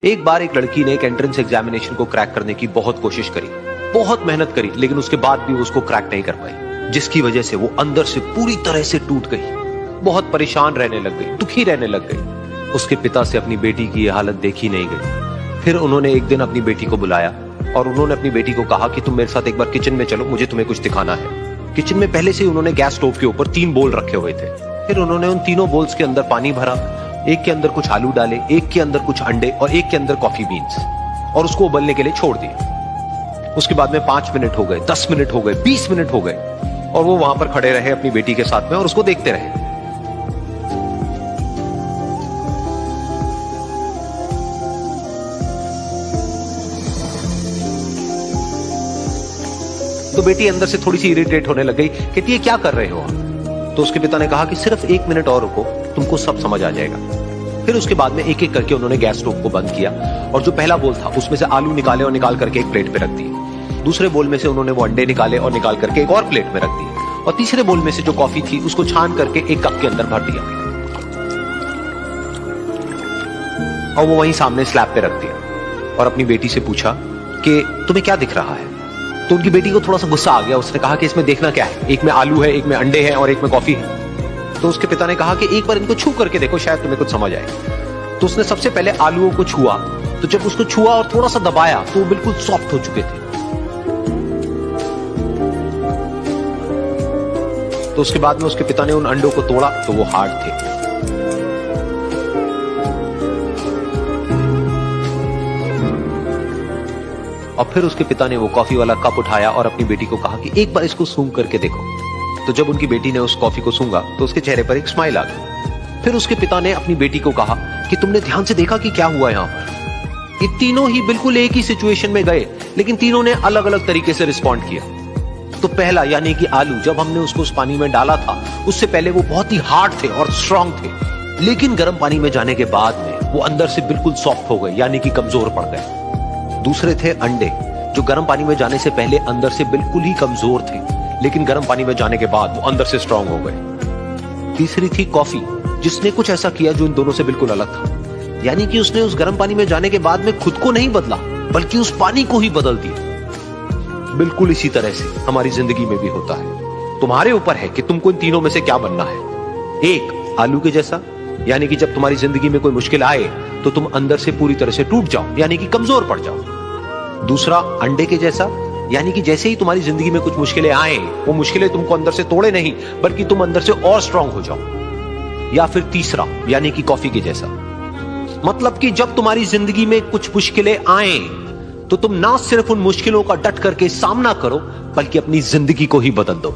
एक बार एक लड़की ने एक एंट्रेंस एग्जामिनेशन को क्रैक करने की बहुत कोशिश करी, बहुत मेहनत करी, लेकिन उसके बाद भी उसको क्रैक नहीं कर पाई, जिसकी वजह से वो अंदर से पूरी तरह से टूट गई, बहुत परेशान रहने लग गई, दुखी रहने लग गई। उसके पिता से अपनी बेटी की ये हालत देखी नहीं गई। फिर उन्होंने एक दिन अपनी बेटी को बुलाया और उन्होंने अपनी बेटी को कहा कि तुम मेरे साथ एक बार किचन में चलो, मुझे तुम्हें कुछ दिखाना है। किचन में पहले से ही उन्होंने गैस स्टोव के ऊपर 3 बोल रखे हुए थे। फिर उन्होंने उन तीनों बोल्स के अंदर पानी भरा, एक के अंदर कुछ आलू डाले, एक के अंदर कुछ अंडे और एक के अंदर कॉफी बीन्स, और उसको उबलने के लिए छोड़ दिया। उसके बाद में 5 मिनट हो गए, 10 मिनट हो गए, 20 मिनट हो गए, और वो वहां पर खड़े रहे अपनी बेटी के साथ में और उसको देखते रहे। तो बेटी अंदर से थोड़ी सी इरिटेट होने लग गई, कहती है क्या कर रहे हो आप? तो उसके पिता ने कहा कि सिर्फ 1 मिनट और रुको, तुमको सब समझ आ जाएगा। फिर उसके बाद में एक एक करके उन्होंने गैस स्टोव को बंद किया और जो पहला बोल था उसमें से आलू निकाले और निकाल करके एक प्लेट पे रख दिए। दूसरे बोल में से उन्होंने वो अंडे निकाले और निकाल करके एक और प्लेट में रख दिए, और तीसरे बोल में से जो कॉफी थी उसको छान करके एक कप के अंदर भर दिया और वो वहीं सामने स्लैब पे रख दिया और अपनी बेटी से पूछा कि तुम्हें क्या दिख रहा है? तो उनकी बेटी को थोड़ा सा गुस्सा आ गया। उसने कहा कि इसमें देखना क्या है, एक में आलू है, एक में अंडे हैं और एक में कॉफी है। तो उसके पिता ने कहा कि एक बार इनको छू करके देखो, शायद तुम्हें कुछ समझ आए। तो उसने सबसे पहले आलूओं को छुआ, तो जब उसको छुआ और थोड़ा सा दबाया तो वो बिल्कुल सॉफ्ट हो चुके थे। तो उसके बाद में उसके पिता ने उन अंडों को तोड़ा तो वो हार्ड थे। और फिर उसके पिता ने वो कॉफी वाला कप उठाया और अपनी बेटी को कहा कि एक बार इसको सूंघ करके देखो। तो जब उनकी बेटी ने उस कॉफी को सूंघा तो उसके चेहरे पर एक स्माइल आ गई। फिर उसके पिता ने अपनी बेटी को कहा कि तुमने ध्यान से देखा कि क्या हुआ यहां पर? ये तीनों ही बिल्कुल एक ही सिचुएशन में गए, लेकिन तीनों ने अलग अलग तरीके से रिस्पॉन्ड किया। तो पहला यानी कि आलू, जब हमने उसको उस पानी में डाला था उससे पहले वो बहुत ही हार्ड थे और स्ट्रांग थे, लेकिन गर्म पानी में जाने के बाद में वो अंदर से बिल्कुल सॉफ्ट हो गए, यानी कि कमजोर पड़ गए। दूसरे थे अंडे, जो गर्म पानी में जाने से पहले अंदर से बिल्कुल ही कमजोर थे, लेकिन गर्म पानी में जाने के बाद वो अंदर से स्ट्रांग हो गए। तीसरी थी कॉफी, जिसने कुछ ऐसा किया जो इन दोनों से बिल्कुल अलग था, यानी कि उसने उस गर्म पानी में जाने के बाद में खुद को नहीं बदला, बल्कि उस पानी को ही बदल दिया। बिल्कुल इसी तरह से हमारी जिंदगी में भी होता है। तुम्हारे ऊपर है कि तुमको इन तीनों में से क्या बनना है। एक, आलू के जैसा, यानी कि जब तुम्हारी जिंदगी में कोई मुश्किल आए तो तुम अंदर से पूरी तरह से टूट जाओ, यानी कि कमजोर पड़ जाओ। दूसरा, अंडे के जैसा, यानी कि जैसे ही तुम्हारी जिंदगी में कुछ मुश्किलें आए, वो मुश्किलें तुमको अंदर से तोड़े नहीं, बल्कि तुम अंदर से और स्ट्रांग हो जाओ। या फिर तीसरा, यानी कि कॉफी के जैसा, मतलब कि जब तुम्हारी जिंदगी में कुछ मुश्किलें आए तो तुम ना सिर्फ उन मुश्किलों का डट करके सामना करो, बल्कि अपनी जिंदगी को ही बदल दो।